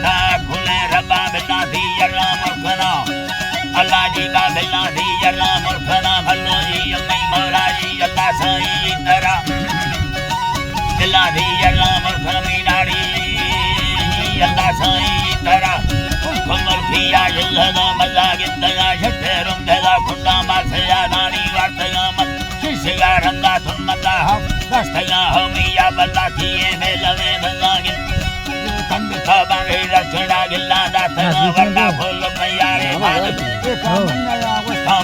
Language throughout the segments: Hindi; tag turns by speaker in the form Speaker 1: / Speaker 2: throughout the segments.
Speaker 1: सा खुले रबा बिल्ला दी यरा मुर्खना अल्लाह जी का बिल्ला दी यरा मुर्खना भलो जी अम्मी मौला जी अल्लाह साईं तेरा बिल्ला दी यरा मुर्खना मीनाड़ी अल्लाह साईं तेरा कमर पिया जल्ला मल्ला गिद्दा छठे रुंगला खुंडा माथया नानी वार्तया मत शिशगा रंगा सुन्नता हम दस्तया हमिया बल्ला किए में लवे भलागे कंद बांगे रचना गिल्ला दातना वरना फूल मैयारे भाग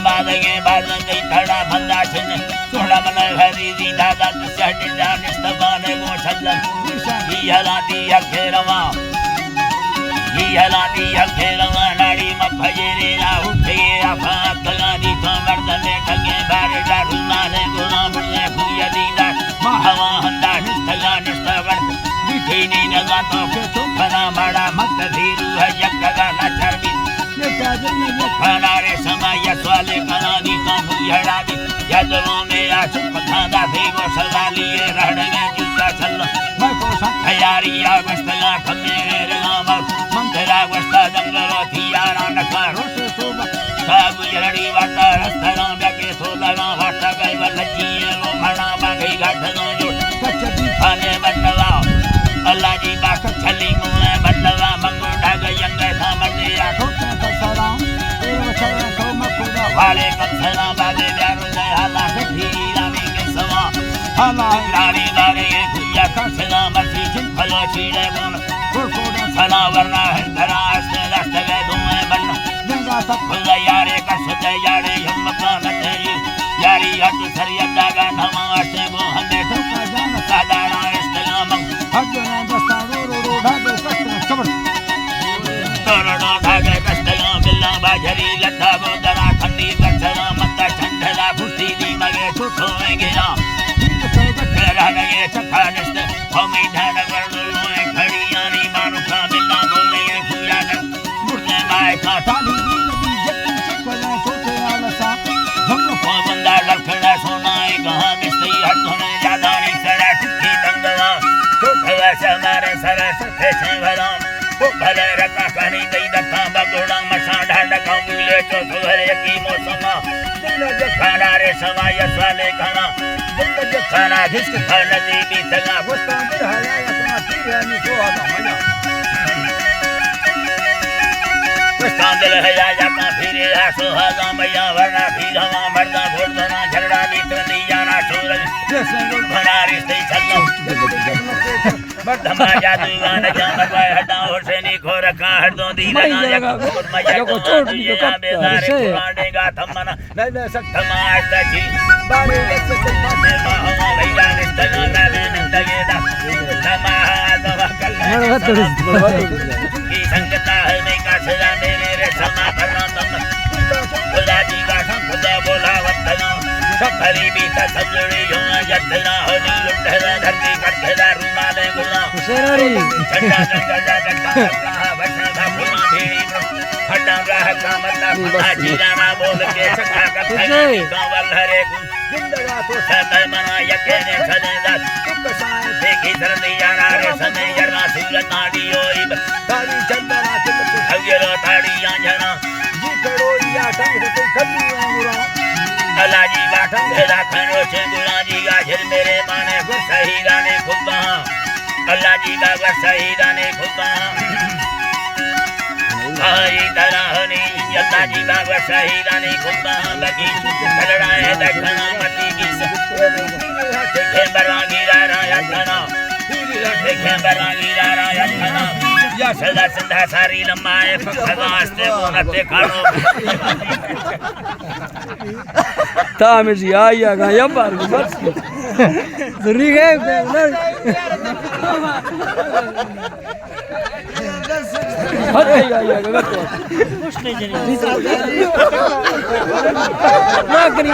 Speaker 1: बादगे बादन गई थड़ा भंदा छिन सोड़ा मन हरी दी दादा चढ़ जाने स्तबाने गो छल्ला ये हलाती अखेरवा ये हलाती अखेरवा नाड़ी मफजेरे ना उठे अफा कलादी मर्दने ठगे बारे दारुना ने गुलाम ने भूया दीदा हवा हंदा निस्तला निस्तवर बिठीनी नगा तो के सुखना माड़ा मत धीरू है यक्का न चरबी ये काजल में ये खाना रे समय स्वाले कलादी तो भूयड़ा दी यादों में आसु पखादा भी वो सदा लिए रहने जुल्ला चल मैं को तैयारी आगस्तला खमेरे रगाम मंगला वस्ता जंगलो थी यारा नखा रोस सोबा सब जड़ी वाता रस्तरा के सोलगा वाता गई वलजी लो मना बागी गाठनो जो कचदी फाने बनवा अल्लाह जी बा कछली मुए बनवा मंगो ढाग यंगे सामने आठो तसरा तेरा चरण को मकुदा वाले कंसरा बागे प्यारो जय हाला कठी रामी के सवा हाला रानी बारे भैया कंसरा मर्सी जिन फलो चीड़े बोन कोड़ा सना वरना है धरा से रास्ते गए धुएं बन गंगा सब खुल यारे का सुते यारे हम मकान तेरी यारी हट सरिया दागा नवा से वो हमें ठोका जान सादारा इस्लाम हजना दस्ता रो ढागे कष्ट चमन तोरडो ढागे कष्ट बिल्ला बाजरी लता बोदरा खंडी कचरा मत ठंडला फुसी दी मगे छुटो गया तो बकरा गए चखा निस्त हमें धन वरलो खड़ी यानी मानु का बिल्ला बोले फूया मुर्दे माय का टाली लखड़ा सोनाए कहाँ मिस्त्री हर धुने जादानी सरा ठुकी दंगला ठुकवा समारे सरा सखे से भराम वो भले रखा कहीं गई दत्ता बगुड़ा मसा ढांडा कांगुले चो सुहरे की मौसमा दिल जखाना रे समाय स्वाले खाना दिल जखाना घिसक खाना दीबी सगा वस्ता दिल हलाया अपना तीरानी को आदा मना दिल है या का फिरे आसो हजा मैया वरना फिर हवा मरदा घोड़ना झरड़ा दी तो दियाना सूरज जैसे गुल भरा रिश्ते चलो मर्दमा जादूगान जामर भाई हटा हुसैनी खो रखा हर दो दी लगा मैया को छोड़ दी का बेदारे कुरानेगा थमना मैं सख्तमा आस्ता जी बारे से पासे हवा भैया रिश्ते ना नंदगे दा तमा दवा कल की संगता है मैं का सजा मेरे समा भरना तम खुदा जी का खुदा बोला वतना सफरी भी का सबड़ी हो जतना हनी लुटरा धरती कटदा रुमाले गुना शेरारी ठंडा जंगल का वसना था गुना भेड़ी हटा रहा का मतलब आजी जाना बोल के सखा का कावल हरे जिंदगा तो सदा मना यकेने सदा तुक साए देखी धरती यारा रे समय जरा सूरज नाड़ी होई तारी चंदना चिलक हविलो ताड़ी आंजना जी करोया संग से कभी आमुरा अल्लाह जी बाठम भेदा खनो से गुला जी गाजर मेरे माने गुर शहीदा ने खुदा अल्लाह जी का गुर शहीदा ने खुदा भाई तरहनी अल्लाह जी का गुर शहीदा ने खुदा लगी खलड़ाए दखना मती की देखे बरागी राया खना देखे बरागी राया खना या सदा संधा सारी लम्बाए भगवास्ते मोनते खानो
Speaker 2: तामे जी आया गा या बार बस जरी गए हट गया या गलत कुछ नहीं जनी वाकरी